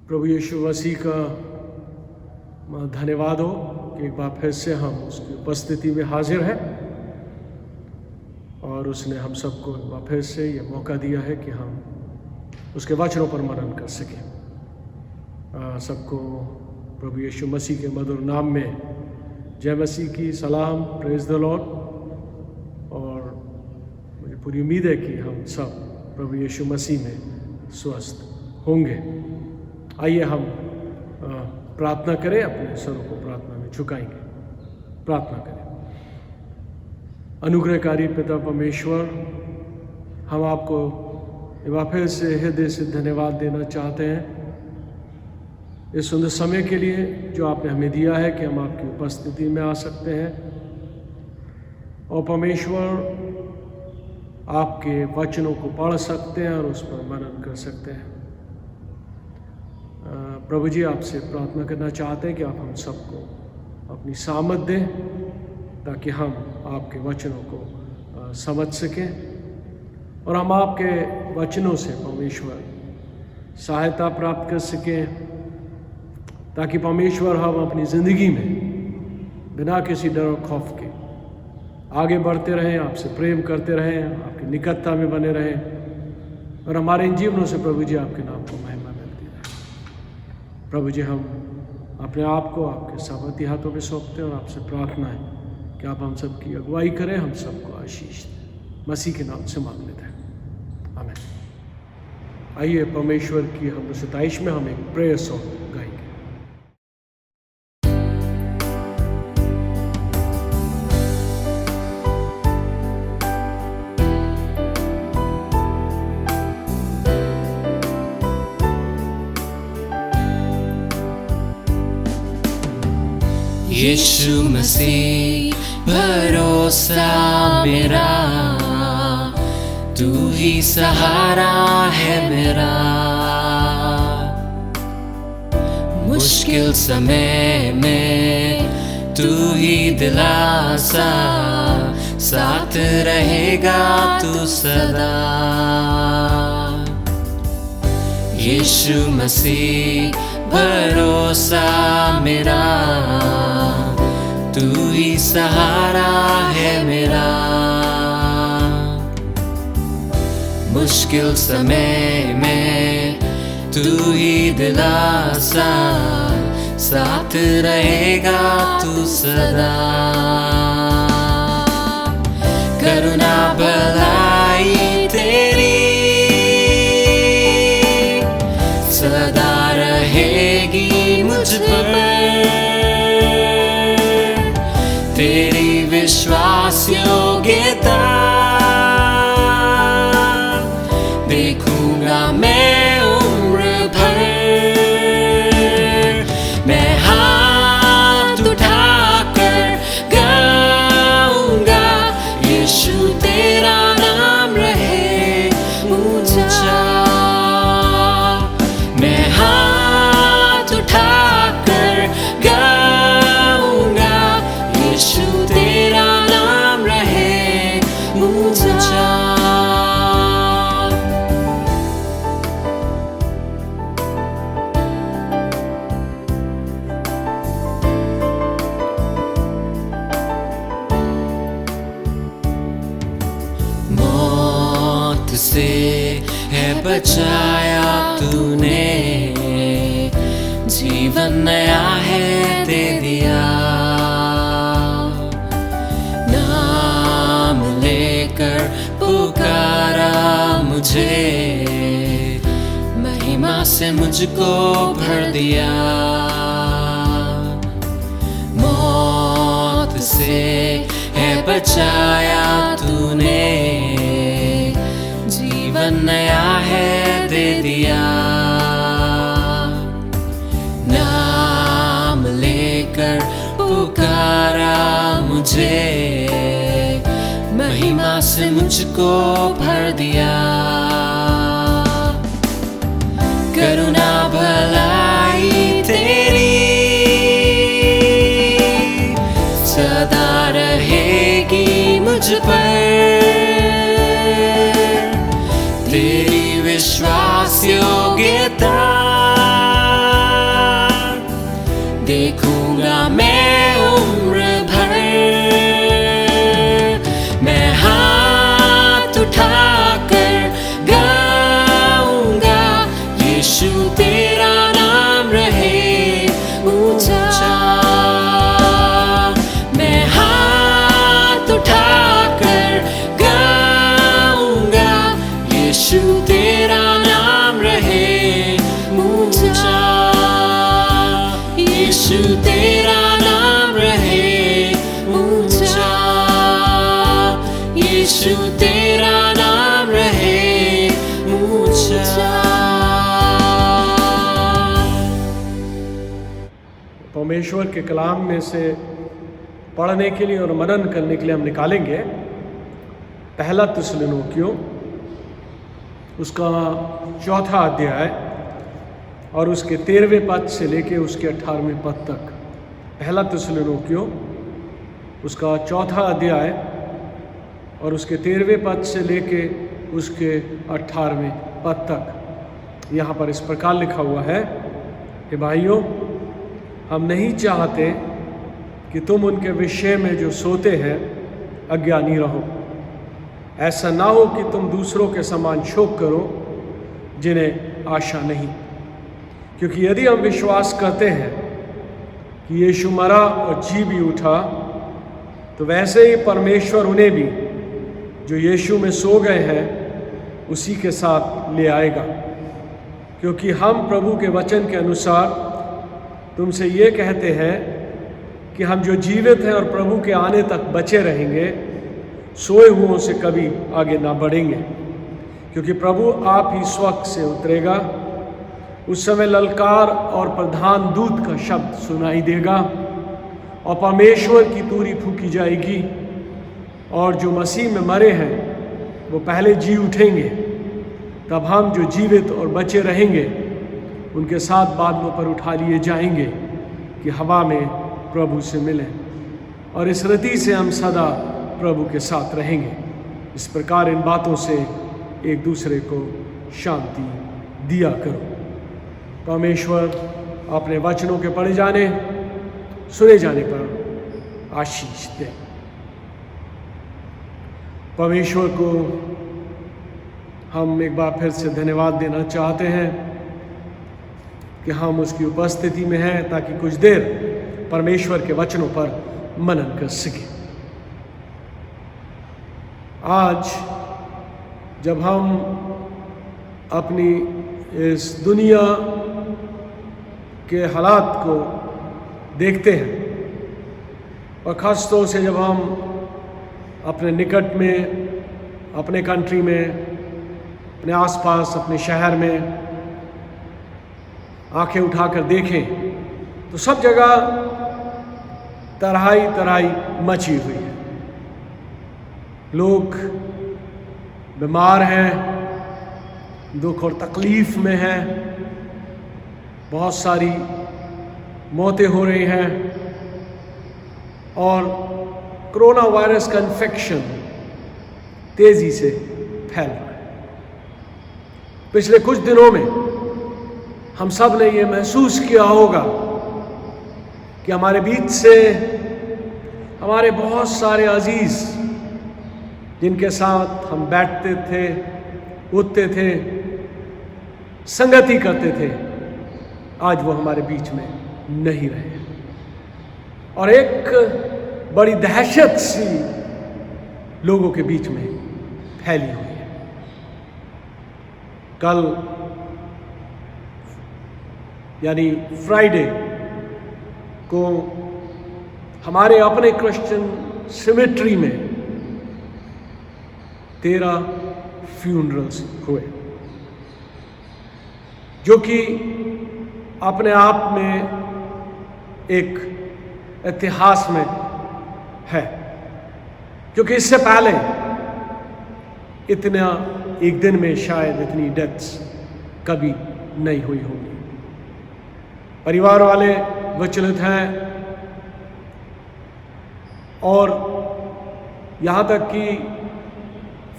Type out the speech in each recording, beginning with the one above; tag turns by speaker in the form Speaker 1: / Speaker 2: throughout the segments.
Speaker 1: प्रभु यीशु मसीह का धन्यवाद हो कि एक बार फिर से हम उसकी उपस्थिति में हाजिर हैं और उसने हम सबको एक बार फिर से ये मौका दिया है कि हम उसके वचनों पर मनन कर सकें। सबको प्रभु यीशु मसीह के मधुर नाम में जय मसीह की सलाम, प्रेज द लॉर्ड। और मुझे पूरी उम्मीद है कि हम सब प्रभु यीशु मसीह में स्वस्थ होंगे। आइए हम प्रार्थना करें, अपने स्वरों को प्रार्थना में झुकाएंगे। प्रार्थना करें। अनुग्रहकारी पिता परमेश्वर, हम आपको एक बार फिर से हृदय से धन्यवाद देना चाहते हैं इस सुंदर समय के लिए जो आपने हमें दिया है कि हम आपकी उपस्थिति में आ सकते हैं और परमेश्वर आपके वचनों को पढ़ सकते हैं और उस पर मनन कर सकते हैं। प्रभु जी, आपसे प्रार्थना करना चाहते हैं कि आप हम सबको अपनी सामर्थ दें ताकि हम आपके वचनों को समझ सकें और हम आपके वचनों से परमेश्वर सहायता प्राप्त कर सकें, ताकि परमेश्वर हम अपनी ज़िंदगी में बिना किसी डर और खौफ के आगे बढ़ते रहें, आपसे प्रेम करते रहें, आपकी निकटता में बने रहें और हमारे इन जीवनों से प्रभु जी आपके नाम को महिमा मिलती रहे। प्रभु जी, हम अपने आप को आपके सामर्थी हाथों में सौंपते हैं और आपसे प्रार्थना है कि आप हम सब की अगुवाई करें, हम सबको आशीष दें। मसीह के नाम से मांग लेते हैं, आमीन। आइए परमेश्वर की हम सताइश में हम एक प्रेयर सॉन्ग गाएंगे।
Speaker 2: यीशु मसीह भरोसा मेरा, तू ही सहारा है मेरा। मुश्किल समय में तू ही दिलासा, साथ रहेगा तू सदा। यीशु मसीह भरोसा मेरा, तू ही सहारा है मेरा। मुश्किल समय में तू ही दिलासा, साथ रहेगा तू सदा। करुणा भलाई तेरी सदा रहेगी मुझ पर, तेरी विश्वास योग्यता देखूंगा मैं उम्र भर। मैं हाथ उठाकर गाऊंगा, यीशु तेरा नाम रहे ऊंचा। मैं हाथ उठाकर गाऊंगा, यीशु तेरा नाम रहे ऊंचा। मौत से है बचाया तूने, जीवन नया है दे दिया। नाम लेकर पुकारा मुझे, महिमा से मुझको भर दिया। मौत से है बचाया तूने, जीवन नया है दे दिया। नाम लेकर पुकारा मुझे, महिमा से मुझको भर दिया। करुणा भलाई तेरी सदा रहेगी मुझ पर, तेरी विश्वास योग्यता देखूंगा मैं उम्र भर। मैं हाथ उठाकर गाऊंगा, यीशु तेरा नाम रहे ऊंचा। मैं हाथ उठाकर गाऊंगा, यीशु तेरा नाम रहे ऊंचा। यीशु तेरा नाम रहे ऊंचा। यीशु तेरा नाम रहे ऊंचा।
Speaker 1: परमेश्वर के कलाम में से पढ़ने के लिए और मनन करने के लिए हम निकालेंगे पहला थिस्सलुनीकियों, उसका 4 अध्याय और उसके 13वें पद से लेके उसके 18वें पद तक। पहला थिस्सलुनीकियों उसका 4 अध्याय और उसके 13वें पद से लेके उसके 18वें पद तक। यहाँ पर इस प्रकार लिखा हुआ है कि भाइयों, हम नहीं चाहते कि तुम उनके विषय में जो सोते हैं अज्ञानी रहो। ऐसा ना हो कि तुम दूसरों के समान शोक करो जिन्हें आशा नहीं। क्योंकि यदि हम विश्वास करते हैं कि यीशु मरा और जी भी उठा, तो वैसे ही परमेश्वर उन्हें भी जो यीशु में सो गए हैं उसी के साथ ले आएगा। क्योंकि हम प्रभु के वचन के अनुसार तुमसे ये कहते हैं कि हम जो जीवित हैं और प्रभु के आने तक बचे रहेंगे, सोए हुओं से कभी आगे ना बढ़ेंगे। क्योंकि प्रभु आप ही स्वर्ण से उतरेगा, उस समय ललकार और प्रधान दूत का शब्द सुनाई देगा और परमेश्वर की तुरही फूंकी जाएगी, और जो मसीह में मरे हैं वो पहले जी उठेंगे। तब हम जो जीवित और बचे रहेंगे उनके साथ बादलों पर उठा लिए जाएंगे कि हवा में प्रभु से मिलें, और इस रीति से हम सदा प्रभु के साथ रहेंगे। इस प्रकार इन बातों से एक दूसरे को शांति दिया करो। परमेश्वर अपने वचनों के पढ़े जाने, सुने जाने पर आशीष दे। परमेश्वर को हम एक बार फिर से धन्यवाद देना चाहते हैं कि हम उसकी उपस्थिति में हैं, ताकि कुछ देर परमेश्वर के वचनों पर मनन कर सके। आज जब हम अपनी इस दुनिया के हालात को देखते हैं, और ख़ास तौर से जब हम अपने निकट में, अपने कंट्री में, अपने आसपास, अपने शहर में आंखें उठाकर देखें, तो सब जगह तराई मची हुई है। लोग बीमार हैं, दुख और तकलीफ में हैं, बहुत सारी मौतें हो रही हैं, और कोरोना वायरस का इन्फेक्शन तेजी से फैल रहा है। पिछले कुछ दिनों में हम सब ने ये महसूस किया होगा कि हमारे बीच से हमारे बहुत सारे अजीज, जिनके साथ हम बैठते थे, उठते थे, संगति करते थे, आज वो हमारे बीच में नहीं रहे, और एक बड़ी दहशत सी लोगों के बीच में फैली हुई है। कल यानी फ्राइडे को हमारे अपने क्रिश्चियन सिमेट्री में 13 फ्यूनरल्स हुए, जो कि अपने आप में एक इतिहास में है, क्योंकि इससे पहले इतना एक दिन में शायद इतनी डेथ्स कभी नहीं हुई होगी। परिवार वाले विचलित हैं, और यहाँ तक कि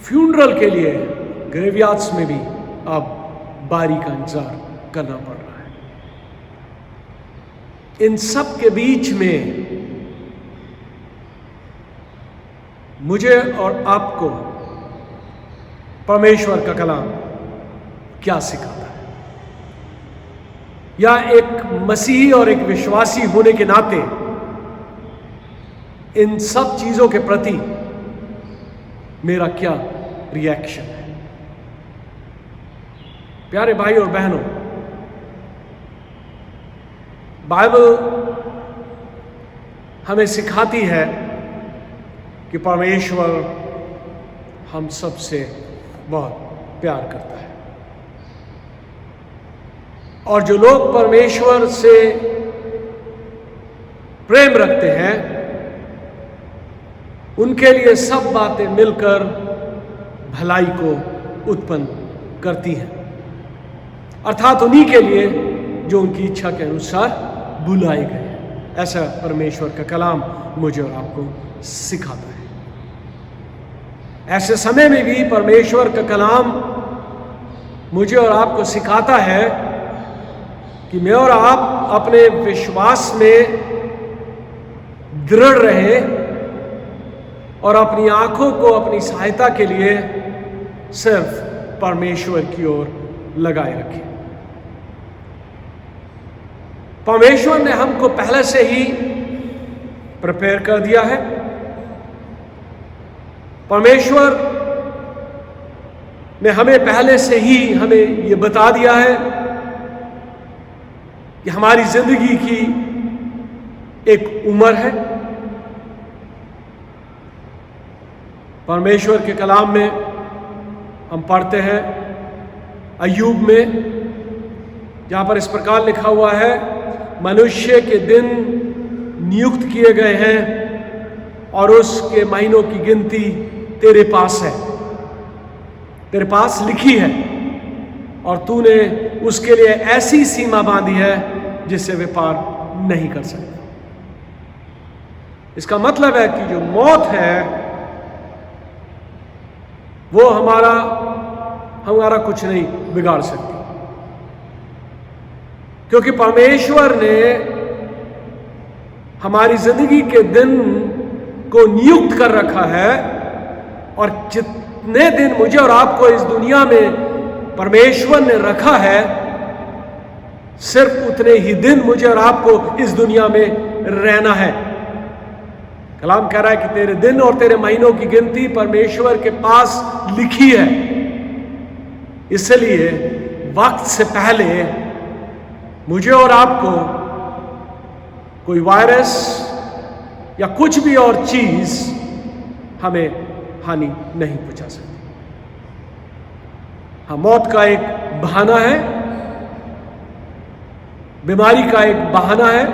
Speaker 1: फ्यूनरल के लिए ग्रेवयार्ड्स में भी अब बारी का इंतजार करना पड़ रहा है। इन सब के बीच में मुझे और आपको परमेश्वर का कलाम क्या सिखाता है, या एक मसीही और एक विश्वासी होने के नाते इन सब चीजों के प्रति मेरा क्या रिएक्शन है। प्यारे भाई और बहनों, बाइबल हमें सिखाती है कि परमेश्वर हम सबसे बहुत प्यार करता है, और जो लोग परमेश्वर से प्रेम रखते हैं उनके लिए सब बातें मिलकर भलाई को उत्पन्न करती हैं, अर्थात उन्हीं के लिए जो उनकी इच्छा के अनुसार बुलाए गए हैं। ऐसा परमेश्वर का कलाम मुझे और आपको सिखाता है। ऐसे समय में भी परमेश्वर का कलाम मुझे और आपको सिखाता है कि मैं और आप अपने विश्वास में दृढ़ रहें और अपनी आंखों को अपनी सहायता के लिए सिर्फ परमेश्वर की ओर लगाए रखें। परमेश्वर ने हमको पहले से ही प्रिपेयर कर दिया है। परमेश्वर ने हमें पहले से ही हमें ये बता दिया है कि हमारी जिंदगी की एक उम्र है। परमेश्वर के कलाम में हम पढ़ते हैं अय्यूब में, जहां पर इस प्रकार लिखा हुआ है, मनुष्य के दिन नियुक्त किए गए हैं और उसके महीनों की गिनती तेरे पास है, तेरे पास लिखी है, और तूने उसके लिए ऐसी सीमा बांधी है जिससे वे पार नहीं कर सकते। इसका मतलब है कि जो मौत है वो हमारा कुछ नहीं बिगाड़ सकती, क्योंकि परमेश्वर ने हमारी जिंदगी के दिन को नियुक्त कर रखा है, और जितने दिन मुझे और आपको इस दुनिया में परमेश्वर ने रखा है, सिर्फ उतने ही दिन मुझे और आपको इस दुनिया में रहना है। कलाम कह रहा है कि तेरे दिन और तेरे महीनों की गिनती परमेश्वर के पास लिखी है। इसलिए वक्त से पहले मुझे और आपको कोई वायरस या कुछ भी और चीज हमें हानि नहीं पहुंचा सकती। हाँ, मौत का एक बहाना है, बीमारी का एक बहाना है,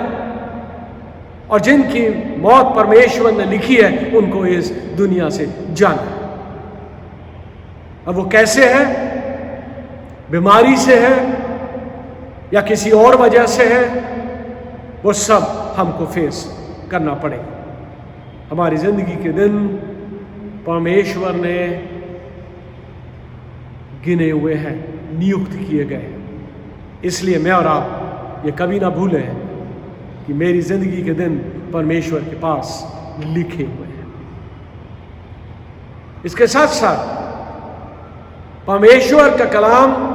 Speaker 1: और जिनकी मौत परमेश्वर ने लिखी है उनको इस दुनिया से जाना है। अब वो कैसे है, बीमारी से है या किसी और वजह से है, वो सब हमको फेस करना पड़ेगा। हमारी जिंदगी के दिन परमेश्वर ने गिने हुए हैं, नियुक्त किए गए हैं। इसलिए मैं और आप ये कभी ना भूलें कि मेरी जिंदगी के दिन परमेश्वर के पास लिखे हुए हैं। इसके साथ साथ परमेश्वर का कलाम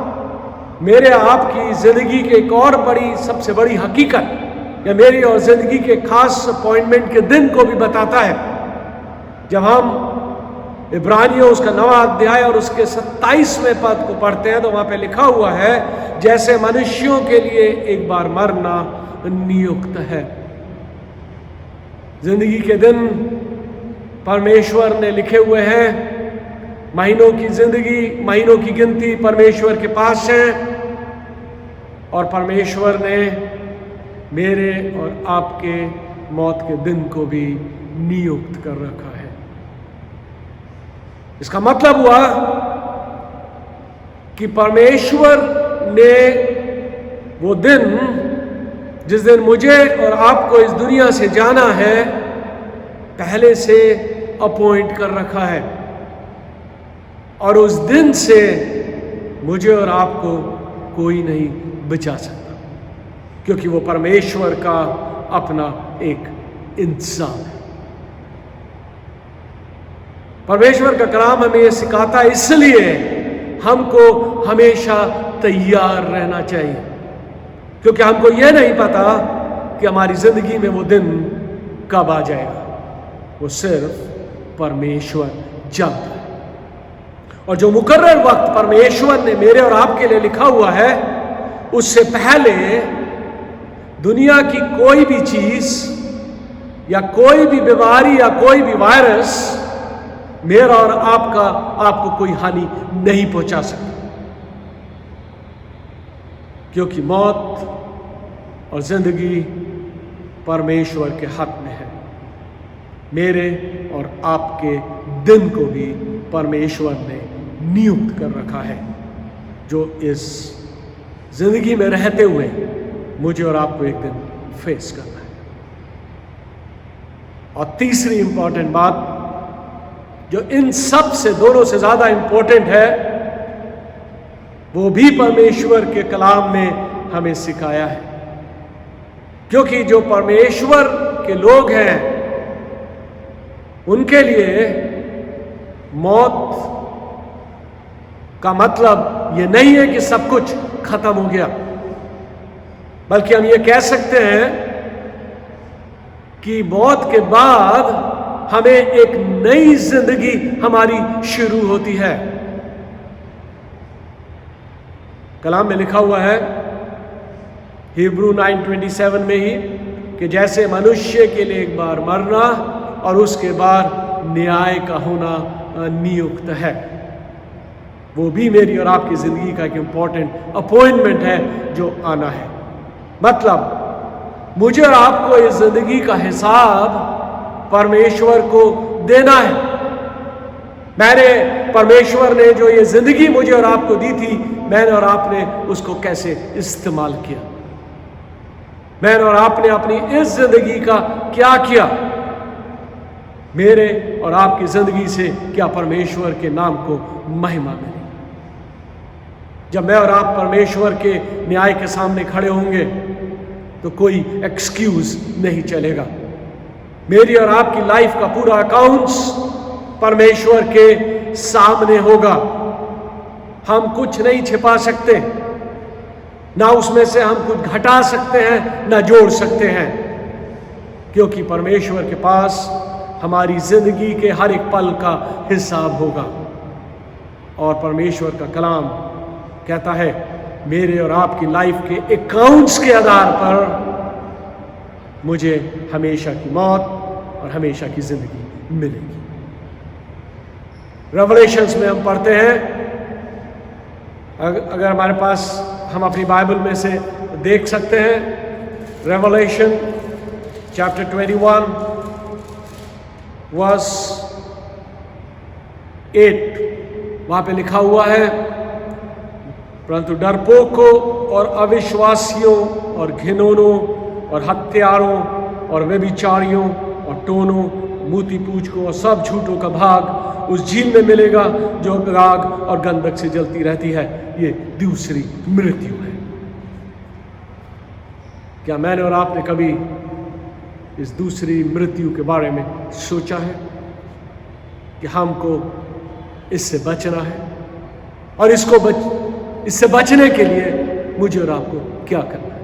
Speaker 1: मेरे आपकी जिंदगी के एक और बड़ी, सबसे बड़ी हकीकत, या मेरी और जिंदगी के खास अपॉइंटमेंट के दिन को भी बताता है। जब हम इब्रानियों उसका 9वां अध्याय और उसके 27वें पद को पढ़ते हैं तो वहां पे लिखा हुआ है, जैसे मनुष्यों के लिए एक बार मरना नियुक्त है। जिंदगी के दिन परमेश्वर ने लिखे हुए हैं, महीनों की गिनती परमेश्वर के पास है, और परमेश्वर ने मेरे और आपके मौत के दिन को भी नियुक्त कर रखा है। इसका मतलब हुआ कि परमेश्वर ने वो दिन, जिस दिन मुझे और आपको इस दुनिया से जाना है, पहले से अपॉइंट कर रखा है, और उस दिन से मुझे और आपको कोई नहीं बचा सकता, क्योंकि वो परमेश्वर का अपना एक इंसान है। परमेश्वर का कलाम हमें यह सिखाता है, इसलिए हमको हमेशा तैयार रहना चाहिए, क्योंकि हमको यह नहीं पता कि हमारी जिंदगी में वो दिन कब आ जाएगा। वो सिर्फ परमेश्वर जानता है। और जो मुकर्रर वक्त परमेश्वर ने मेरे और आपके लिए लिखा हुआ है, उससे पहले दुनिया की कोई भी चीज या कोई भी बीमारी या कोई भी वायरस मेरा और आपको कोई हानि नहीं पहुंचा सकता, क्योंकि मौत और जिंदगी परमेश्वर के हाथ में है। मेरे और आपके दिन को भी परमेश्वर ने नियुक्त कर रखा है, जो इस जिंदगी में रहते हुए मुझे और आपको एक दिन फेस करना है। और तीसरी इंपॉर्टेंट बात, जो इन सब से दोनों से ज्यादा इंपॉर्टेंट है, वो भी परमेश्वर के कलाम ने हमें सिखाया है। क्योंकि जो परमेश्वर के लोग हैं, उनके लिए मौत का मतलब ये नहीं है कि सब कुछ खत्म हो गया, बल्कि हम ये कह सकते हैं कि मौत के बाद हमें एक नई जिंदगी हमारी शुरू होती है। कलाम में लिखा हुआ है हिब्रू 9:27 में ही कि जैसे मनुष्य के लिए एक बार मरना और उसके बाद न्याय का होना नियुक्त है, वो भी मेरी और आपकी जिंदगी का एक इंपॉर्टेंट अपॉइंटमेंट है जो आना है। मतलब मुझे और आपको इस जिंदगी का हिसाब परमेश्वर को देना है। परमेश्वर ने जो ये जिंदगी मुझे और आपको दी थी, मैंने और आपने उसको कैसे इस्तेमाल किया, मैंने और आपने अपनी इस जिंदगी का क्या किया। मेरे और आपकी जिंदगी से क्या परमेश्वर के नाम को महिमा मिली। जब मैं और आप परमेश्वर के न्याय के सामने खड़े होंगे तो कोई एक्सक्यूज नहीं चलेगा। मेरी और आपकी लाइफ का पूरा अकाउंट्स परमेश्वर के सामने होगा। हम कुछ नहीं छिपा सकते, ना उसमें से हम कुछ घटा सकते हैं, ना जोड़ सकते हैं, क्योंकि परमेश्वर के पास हमारी जिंदगी के हर एक पल का हिसाब होगा। और परमेश्वर का कलाम कहता है, मेरे और आपकी लाइफ के अकाउंट्स के आधार पर मुझे हमेशा की मौत और हमेशा की जिंदगी मिलेगी। रेवलेशंस में हम पढ़ते हैं, अगर हमारे पास, हम अपनी बाइबल में से देख सकते हैं, रेवलेशन चैप्टर 21 वर्स 8, वहां पे लिखा हुआ है, परंतु डरपोकों और अविश्वासियों और घिनौनों और हत्यारों और व्यभिचारियों और टोनों, मूर्ति पूजकों और सब झूठों का भाग उस झील में मिलेगा जो आग और गंधक से जलती रहती है। ये दूसरी मृत्यु है। क्या मैंने और आपने कभी इस दूसरी मृत्यु के बारे में सोचा है कि हमको इससे बचना है, और इससे बचने के लिए मुझे और आपको क्या करना है?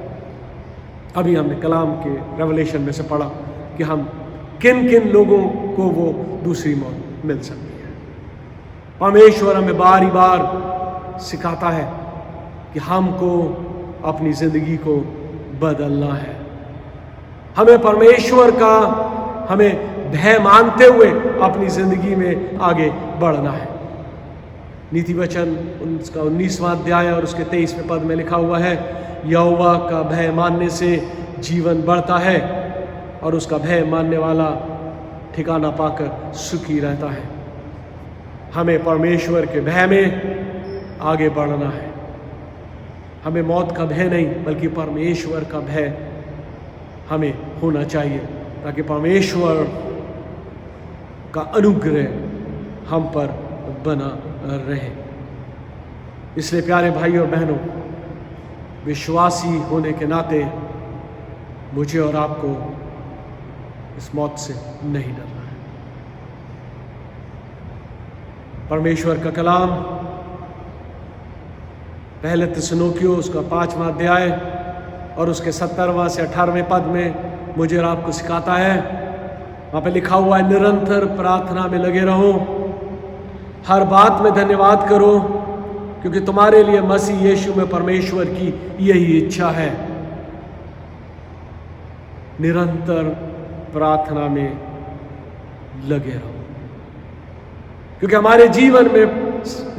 Speaker 1: अभी हमने कलाम के रेवलेशन में से पढ़ा कि हम किन किन लोगों को वो दूसरी मौत मिल सकती है। परमेश्वर हमें बारी बार सिखाता है कि हमको अपनी जिंदगी को बदलना है। हमें परमेश्वर का हमें भय मानते हुए अपनी जिंदगी में आगे बढ़ना है। नीति वचन उसका 19वां अध्याय और उसके 23वें पद में लिखा हुआ है, यहोवा का भय मानने से जीवन बढ़ता है और उसका भय मानने वाला ठिकाना पाकर सुखी रहता है। हमें परमेश्वर के भय में आगे बढ़ना है। हमें मौत का भय नहीं, बल्कि परमेश्वर का भय हमें होना चाहिए, ताकि परमेश्वर का अनुग्रह हम पर बना रहे। इसलिए प्यारे भाई और बहनों, विश्वासी होने के नाते मुझे और आपको इस मौत से नहीं डरना है। परमेश्वर का कलाम पहले थिस्सलुनीकियों उसका 5वां अध्याय और उसके 17वां से 18वें पद में मुझे और आपको सिखाता है। वहाँ पे लिखा हुआ है, निरंतर प्रार्थना में लगे रहो, हर बात में धन्यवाद करो, क्योंकि तुम्हारे लिए मसीह यीशु में परमेश्वर की यही इच्छा है। निरंतर प्रार्थना में लगे रहो, क्योंकि हमारे जीवन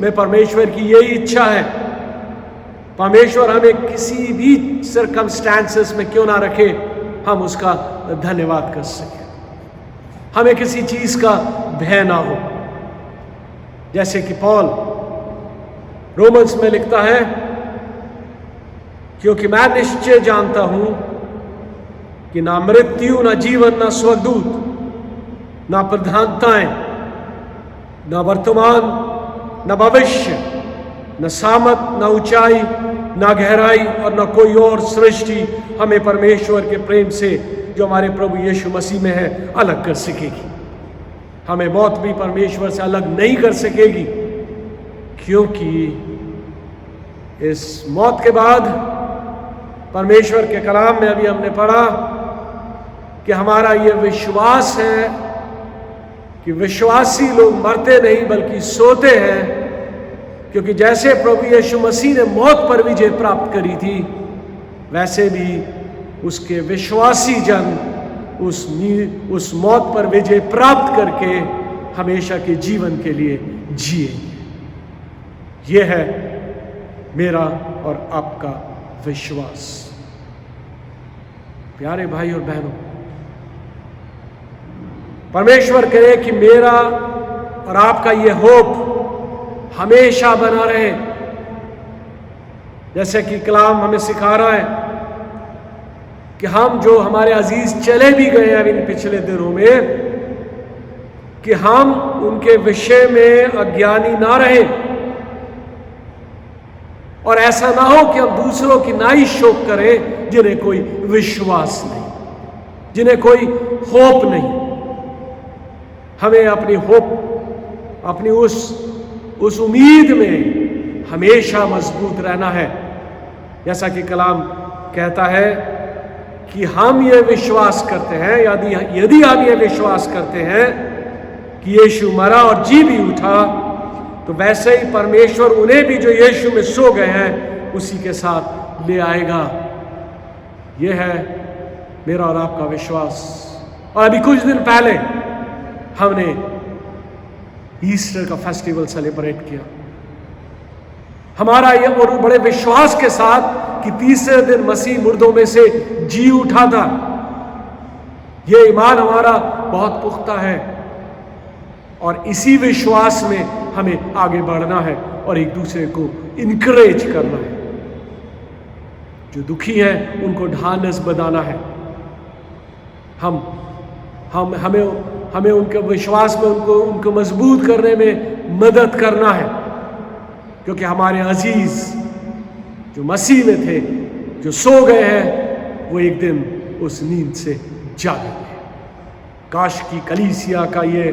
Speaker 1: में परमेश्वर की यही इच्छा है। परमेश्वर हमें किसी भी सर्कमस्टेंसेस में क्यों ना रखे, हम उसका धन्यवाद कर सकें, हमें किसी चीज का भय ना हो। जैसे कि पौल रोमन्स में लिखता है, क्योंकि मैं निश्चय जानता हूं कि ना मृत्यु, ना जीवन, ना स्वर्गदूत, ना प्रधानताएं, ना वर्तमान, ना भविष्य, न सामत, न ऊंचाई, न गहराई और न कोई और सृष्टि हमें परमेश्वर के प्रेम से जो हमारे प्रभु यीशु मसीह में है अलग कर सकेगी। हमें मौत भी परमेश्वर से अलग नहीं कर सकेगी, क्योंकि इस मौत के बाद परमेश्वर के कलाम में अभी हमने पढ़ा कि हमारा ये विश्वास है कि विश्वासी लोग मरते नहीं बल्कि सोते हैं, क्योंकि जैसे प्रभु यीशु मसीह ने मौत पर विजय प्राप्त करी थी, वैसे भी उसके विश्वासी जन उस मौत पर विजय प्राप्त करके हमेशा के जीवन के लिए जिएंगे। यह है मेरा और आपका विश्वास। प्यारे भाई और बहनों, परमेश्वर करे कि मेरा और आपका ये होप हमेशा बना रहे। जैसे कि कलाम हमें सिखा रहा है कि हम जो हमारे अजीज चले भी गए हैं इन पिछले दिनों में, कि हम उनके विषय में अज्ञानी ना रहे, और ऐसा ना हो कि हम दूसरों की नाई शोक करें जिन्हें कोई विश्वास नहीं, जिन्हें कोई होप नहीं। हमें अपनी होप, अपनी उस उम्मीद में हमेशा मजबूत रहना है। जैसा कि कलाम कहता है कि हम ये विश्वास करते हैं, यदि हम ये विश्वास करते हैं कि यीशु मरा और जी भी उठा, तो वैसे ही परमेश्वर उन्हें भी जो यीशु में सो गए हैं उसी के साथ ले आएगा। यह है मेरा और आपका विश्वास। और अभी कुछ दिन पहले हमने ईस्टर का फेस्टिवल सेलिब्रेट किया। हमारा यह और बड़े विश्वास के साथ कि तीसरे दिन मसीह मुर्दों में से जी उठा था। यह ईमान हमारा बहुत पुख्ता है, और इसी विश्वास में हमें आगे बढ़ना है और एक दूसरे को इनकरेज करना है। जो दुखी हैं उनको ढांढस बंधाना है। हमें उनके विश्वास में उनको मजबूत करने में मदद करना है, क्योंकि हमारे अजीज जो मसीह में थे, जो सो गए हैं, वो एक दिन उस नींद से जागेंगे। काश की कलीसिया का ये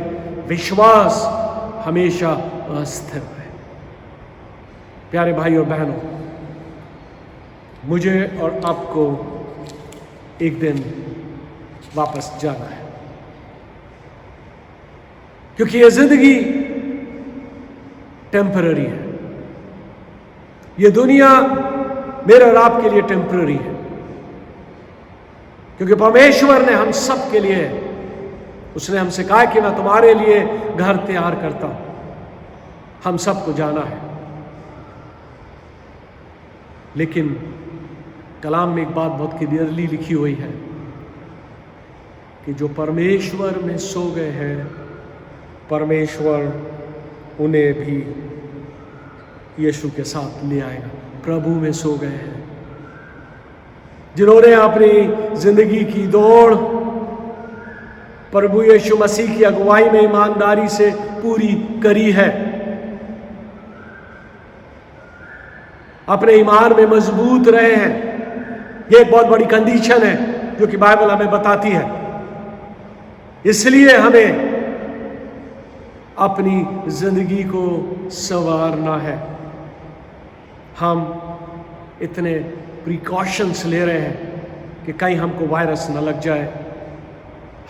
Speaker 1: विश्वास हमेशा अस्थिर है। प्यारे भाई और बहनों, मुझे और आपको एक दिन वापस जाना है, क्योंकि ये जिंदगी टेम्पररी है। ये दुनिया मेरे और आपके लिए टेम्पररी है, क्योंकि परमेश्वर ने हम सब के लिए, उसने हमसे कहा कि मैं तुम्हारे लिए घर तैयार करता हूं। हम सबको जाना है, लेकिन कलाम में एक बात बहुत क्लियरली लिखी हुई है कि जो परमेश्वर में सो गए हैं, परमेश्वर उन्हें भी यीशु के साथ ले आएगा। प्रभु में सो गए हैं जिन्होंने अपनी जिंदगी की दौड़ प्रभु यीशु मसीह की अगुवाई में ईमानदारी से पूरी करी है, अपने ईमान में मजबूत रहे हैं। यह एक बहुत बड़ी कंडीशन है जो कि बाइबल हमें बताती है। इसलिए हमें अपनी जिंदगी को संवारना है। हम इतने प्रिकॉशंस ले रहे हैं कि कहीं हमको वायरस न लग जाए।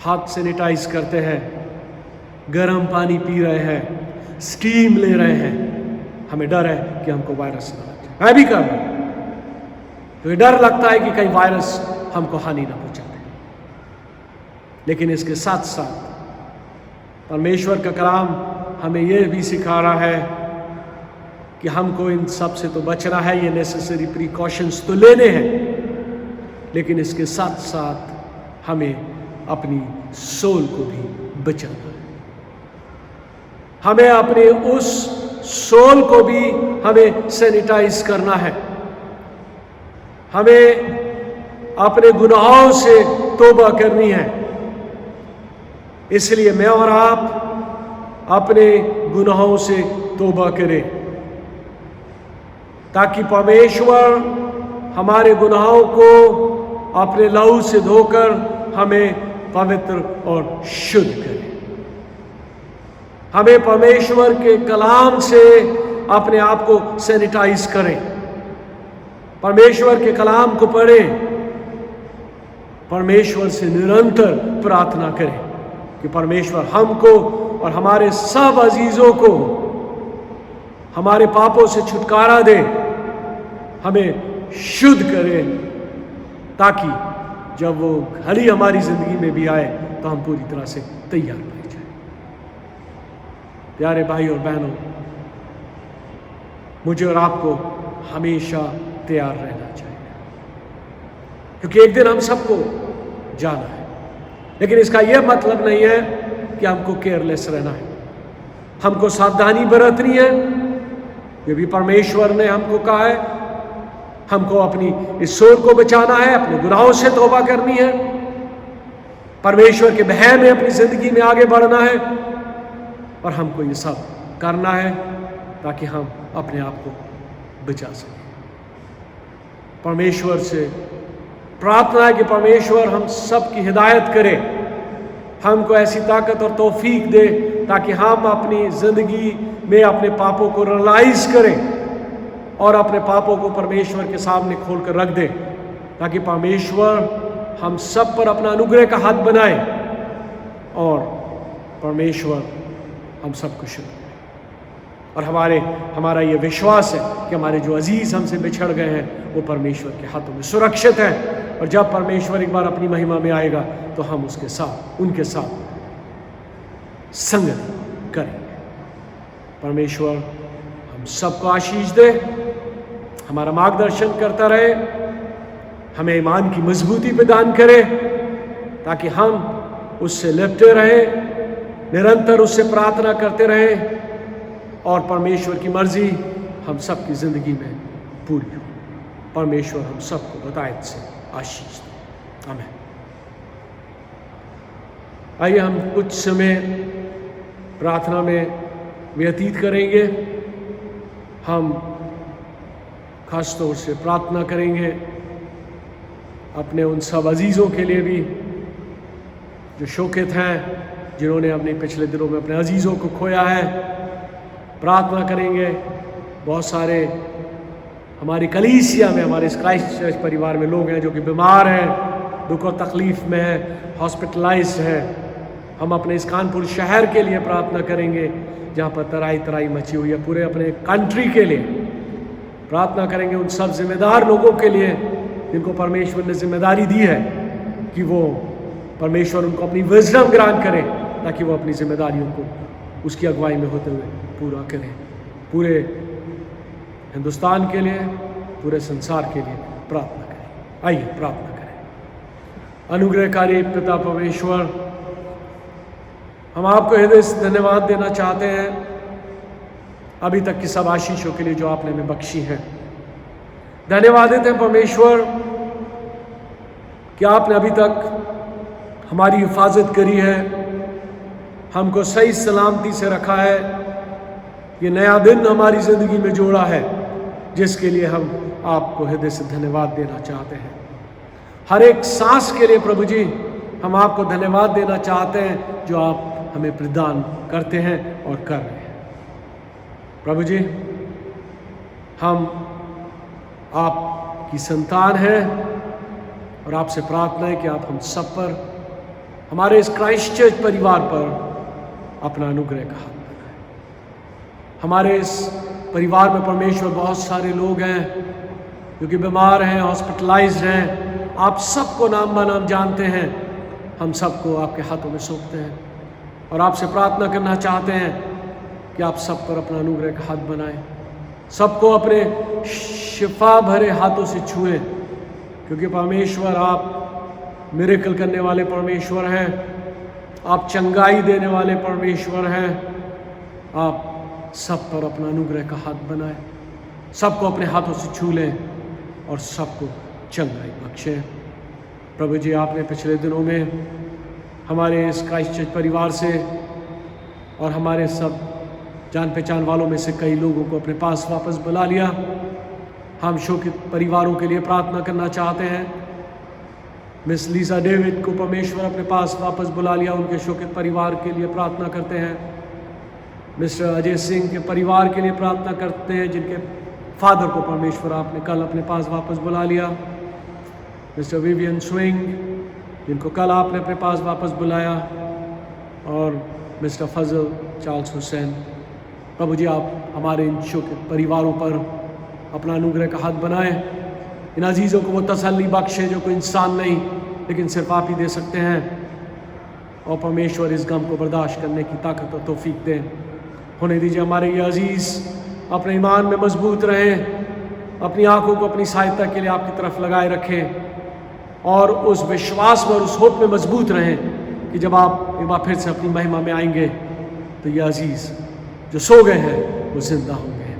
Speaker 1: हाथ सैनिटाइज करते हैं, गर्म पानी पी रहे हैं, स्टीम ले रहे हैं। हमें डर है कि हमको वायरस न लग जाए। मैं भी कर रहा हूं, तो ये डर लगता है कि कहीं वायरस हमको हानि न पहुंचा दे। लेकिन इसके साथ साथ परमेश्वर का कलाम हमें यह भी सिखा रहा है कि हमको इन सब से तो बचना है, ये नेसेसरी प्रिकॉशंस तो लेने हैं, लेकिन इसके साथ साथ हमें अपनी सोल को भी बचाना है। हमें अपने उस सोल को भी हमें सैनिटाइज करना है। हमें अपने गुनाहों से तौबा करनी है। इसलिए मैं और आप अपने गुनाहों से तौबा करें, ताकि परमेश्वर हमारे गुनाहों को अपने लहू से धोकर हमें पवित्र और शुद्ध करे। हमें परमेश्वर के कलाम से अपने आप को सैनिटाइज करें, परमेश्वर के कलाम को पढ़ें, परमेश्वर से निरंतर प्रार्थना करें कि परमेश्वर हमको और हमारे सब अजीजों को हमारे पापों से छुटकारा दे, हमें शुद्ध करे, ताकि जब वो घड़ी हमारी जिंदगी में भी आए तो हम पूरी तरह से तैयार पाए जाए। प्यारे भाई और बहनों, मुझे और आपको हमेशा तैयार रहना चाहिए, क्योंकि एक दिन हम सबको जाना है। लेकिन इसका यह मतलब नहीं है कि हमको केयरलेस रहना है। हमको सावधानी बरतनी है, ये भी परमेश्वर ने हमको कहा है। हमको अपनी इस सोल को बचाना है, अपने गुनाहों से तौबा करनी है, परमेश्वर के भय में अपनी जिंदगी में आगे बढ़ना है, और हमको ये सब करना है ताकि हम अपने आप को बचा सकें। परमेश्वर से प्रार्थना है कि परमेश्वर हम सब की हिदायत करे, हमको ऐसी ताकत और तौफीक दे ताकि हम अपनी जिंदगी में अपने पापों को रियलाइज करें और अपने पापों को परमेश्वर के सामने खोल कर रख दें, ताकि परमेश्वर हम सब पर अपना अनुग्रह का हाथ बनाए और परमेश्वर हम सबको शुद्ध करे। और हमारा ये विश्वास है कि हमारे जो अजीज हमसे बिछड़ गए हैं वो परमेश्वर के हाथों में सुरक्षित हैं, और जब परमेश्वर एक बार अपनी महिमा में आएगा तो हम उनके साथ संगति करेंगे। परमेश्वर हम सबको आशीष दे, हमारा मार्गदर्शन करता रहे, हमें ईमान की मजबूती प्रदान करे, ताकि हम उससे लिपटे रहें, निरंतर उससे प्रार्थना करते रहें, और परमेश्वर की मर्जी हम सबकी जिंदगी में पूरी हो। परमेश्वर हम सबको बतायत से आशीष दे। आमीन। आइए हम कुछ समय प्रार्थना में व्यतीत करेंगे। हम खास तौर से प्रार्थना करेंगे अपने उन सब अजीज़ों के लिए भी जो शोकित हैं, जिन्होंने अपने पिछले दिनों में अपने अजीज़ों को खोया है। प्रार्थना करेंगे बहुत सारे हमारी कलीसिया में, हमारे क्राइस्ट चर्च परिवार में लोग हैं जो कि बीमार हैं, दुख और तकलीफ़ में हैं, हॉस्पिटलाइज्ड हैं। हम अपने इस कानपुर शहर के लिए प्रार्थना करेंगे जहाँ पर तराई मची हुई है, पूरे अपने कंट्री के लिए प्रार्थना करेंगे। उन सब जिम्मेदार लोगों के लिए जिनको परमेश्वर ने जिम्मेदारी दी है कि वो परमेश्वर उनको अपनी विजडम ग्रांट करे, ताकि वो अपनी जिम्मेदारियों को उसकी अगुवाई में होते हुए पूरा करें। पूरे हिंदुस्तान के लिए, पूरे संसार के लिए प्रार्थना करें। आइए प्रार्थना करें। अनुग्रहकारी पिता परमेश्वर, हम आपको हृदय से धन्यवाद देना चाहते हैं अभी तक की सब आशीषों के लिए जो आपने हमें बख्शी है। धन्यवाद देते हैं परमेश्वर कि आपने अभी तक हमारी हिफाजत करी है, हमको सही सलामती से रखा है। ये नया दिन हमारी ज़िंदगी में जोड़ा है, जिसके लिए हम आपको हृदय से धन्यवाद देना चाहते हैं। हर एक सांस के लिए प्रभु जी हम आपको धन्यवाद देना चाहते हैं जो आप हमें प्रदान करते हैं और कर रहे हैं। प्रभु जी, हम आपकी संतान हैं और आपसे प्रार्थना है कि आप हम सब पर, हमारे इस क्राइस्ट चर्च परिवार पर अपना अनुग्रह का हाथ बनाएं। हमारे इस परिवार में परमेश्वर बहुत सारे लोग हैं जो कि बीमार हैं, हॉस्पिटलाइज्ड हैं। आप सबको नाम बनाम जानते हैं। हम सबको आपके हाथों में सौंपते हैं और आपसे प्रार्थना करना चाहते हैं कि आप सब पर अपना अनुग्रह का हाथ बनाएं, सबको अपने शिफा भरे हाथों से छुएं, क्योंकि परमेश्वर आप मिरेकल करने वाले परमेश्वर हैं, आप चंगाई देने वाले परमेश्वर हैं। आप सब पर अपना अनुग्रह का हाथ बनाएं, सबको अपने हाथों से छू लें और सबको चंगाई बख्शें। प्रभु जी, आपने पिछले दिनों में हमारे इस क्राइस्ट चर्च परिवार से और हमारे सब जान पहचान वालों में से कई लोगों को अपने पास वापस बुला लिया। हम शोकित परिवारों के लिए प्रार्थना करना चाहते हैं। मिस लीसा डेविड को परमेश्वर अपने पास वापस बुला लिया, उनके शोकित परिवार के लिए प्रार्थना करते हैं। मिस्टर अजय सिंह के परिवार के लिए प्रार्थना करते हैं, जिनके फादर को परमेश्वर आपने कल अपने पास वापस बुला लिया। मिस्टर विवियन स्विंग, जिनको कल आपने अपने पास वापस बुलाया, और मिस्टर फजल चार्ल्स हुसैन। प्रभु जी, आप हमारे इन शोकित परिवारों पर अपना अनुग्रह का हाथ बनाएं। इन अजीज़ों को वो तसल्ली बख्शे जो कोई इंसान नहीं लेकिन सिर्फ आप ही दे सकते हैं, और परमेश्वर इस गम को बर्दाश्त करने की ताकत और तौफीक दें। होने दीजिए हमारे ये अजीज़ अपने ईमान में मजबूत रहें, अपनी आंखों को अपनी सहायता के लिए आपकी तरफ लगाए रखें, और उस विश्वास में और उस होप में मजबूत रहें कि जब आप एक बार फिर से अपनी महिमा में आएंगे तो ये अजीज़ जो सो गए हैं वो जिंदा होंगे।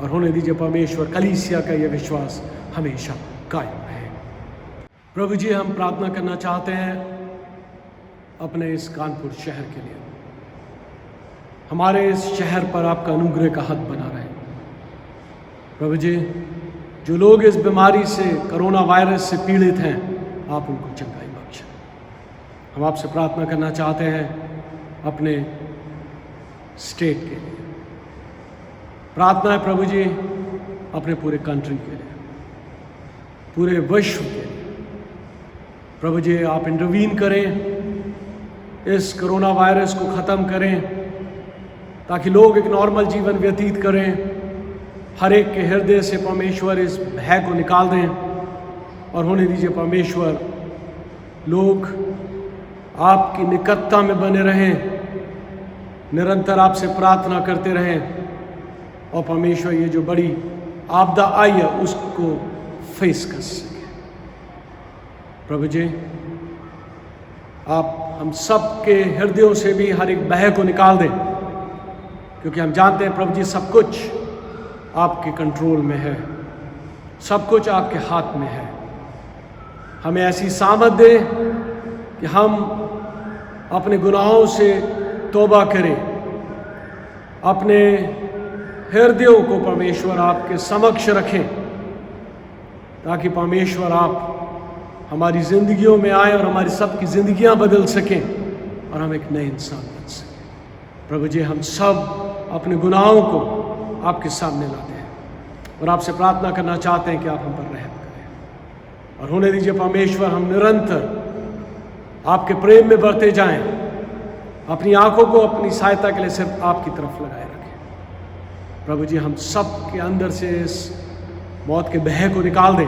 Speaker 1: और होने दीजिए परमेश्वर कलीसिया का ये विश्वास हमेशा कायम रहे। प्रभु जी, हम प्रार्थना करना चाहते हैं अपने इस कानपुर शहर के लिए। हमारे इस शहर पर आपका अनुग्रह का हाथ बना रहे। प्रभु जी, जो लोग इस बीमारी से, कोरोना वायरस से पीड़ित हैं, आप उनको चंगाई बख्शें। हम आपसे प्रार्थना करना चाहते हैं अपने स्टेट के लिए। प्रार्थना है प्रभु जी अपने पूरे कंट्री के लिए, पूरे विश्व के लिए। प्रभु जी, आप इंटरवीन करें, इस कोरोना वायरस को ख़त्म करें, ताकि लोग एक नॉर्मल जीवन व्यतीत करें। हर एक के हृदय से परमेश्वर इस भय को निकाल दें, और होने दीजिए परमेश्वर लोग आपकी निकटता में बने रहें, निरंतर आपसे प्रार्थना करते रहें, और परमेश्वर ये जो बड़ी आपदा आई है उसको फेस कर सके। प्रभु जी, आप हम सब के हृदयों से भी हर एक भय को निकाल दें, क्योंकि हम जानते हैं प्रभु जी सब कुछ आपके कंट्रोल में है, सब कुछ आपके हाथ में है। हमें ऐसी सामर्थ दे कि हम अपने गुनाहों से तौबा करें, अपने हृदयों को परमेश्वर आपके समक्ष रखें, ताकि परमेश्वर आप हमारी ज़िंदगियों में आए और हमारी सबकी ज़िंदगियां बदल सकें और हम एक नए इंसान बन सकें। प्रभु जी, हम सब अपने गुनाहों को आपके सामने लाते हैं और आपसे प्रार्थना करना चाहते हैं कि आप हम पर रहम करें। और होने दीजिए परमेश्वर हम निरंतर आपके प्रेम में बढ़ते जाएं, अपनी आंखों को अपनी सहायता के लिए सिर्फ आपकी तरफ लगाए रखें। प्रभु जी, हम सब के अंदर से इस मौत के भय को निकाल दें,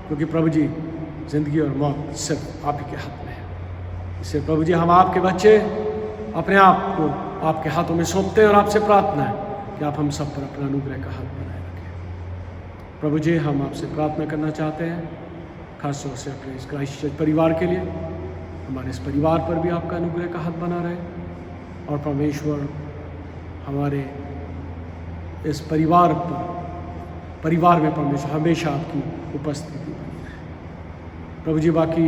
Speaker 1: क्योंकि प्रभु जी ज़िंदगी और मौत सिर्फ आप ही के हाथ में है। इससे प्रभु जी हम आपके बच्चे अपने आप को आपके हाथों में सौंपते हैं और आपसे प्रार्थना है कि आप हम सब पर अपना अनुग्रह का हाथ बनाए रखें। प्रभु जी, हम आपसे प्रार्थना करना चाहते हैं खास तौर से अपने इस क्राइस्ट चर्च परिवार के लिए। हमारे इस परिवार पर भी आपका अनुग्रह का हाथ बना रहे, और परमेश्वर हमारे इस परिवार में परमेश्वर हमेशा आपकी उपस्थिति बनी रहे। प्रभु जी, बाकी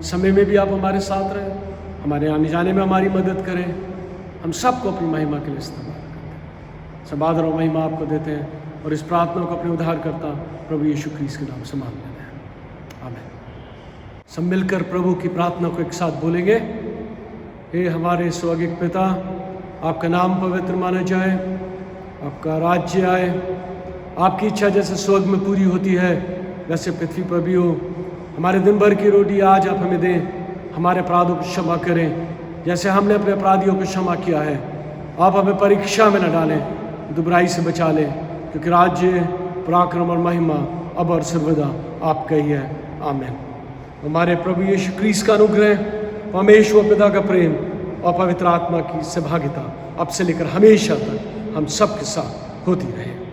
Speaker 1: समय में भी आप हमारे साथ रहें, हमारे आने जाने में हमारी मदद करें। हम सबको अपनी महिमा के लिए इस्तेमाल करते हैं। सब आदर और महिमा आपको देते हैं और इस प्रार्थना को अपने उद्धारकर्ता प्रभु यीशु क्रिस्त के नाम से मांग लेते हैं। आमीन। सब मिलकर प्रभु की प्रार्थना को एक साथ बोलेंगे। हे हमारे स्वर्गीय पिता, आपका नाम पवित्र माना जाए, आपका राज्य आए, आपकी इच्छा जैसे स्वर्ग में पूरी होती है वैसे पृथ्वी पर भी हो। हमारे दिन भर की रोटी आज आप हमें दें, हमारे अपराधों को क्षमा करें जैसे हमने अपने अपराधियों को क्षमा किया है। आप हमें परीक्षा में न डालें, दुबराई से बचा लें, क्योंकि राज्य, पराक्रम और महिमा अब और सर्वदा आपका ही है। आमीन। हमारे प्रभु यीशु क्रीस्त का अनुग्रह, परमेश्वर पिता का प्रेम और पवित्र आत्मा की सहभागिता अब से लेकर हमेशा तक हम सबके साथ होती रहे।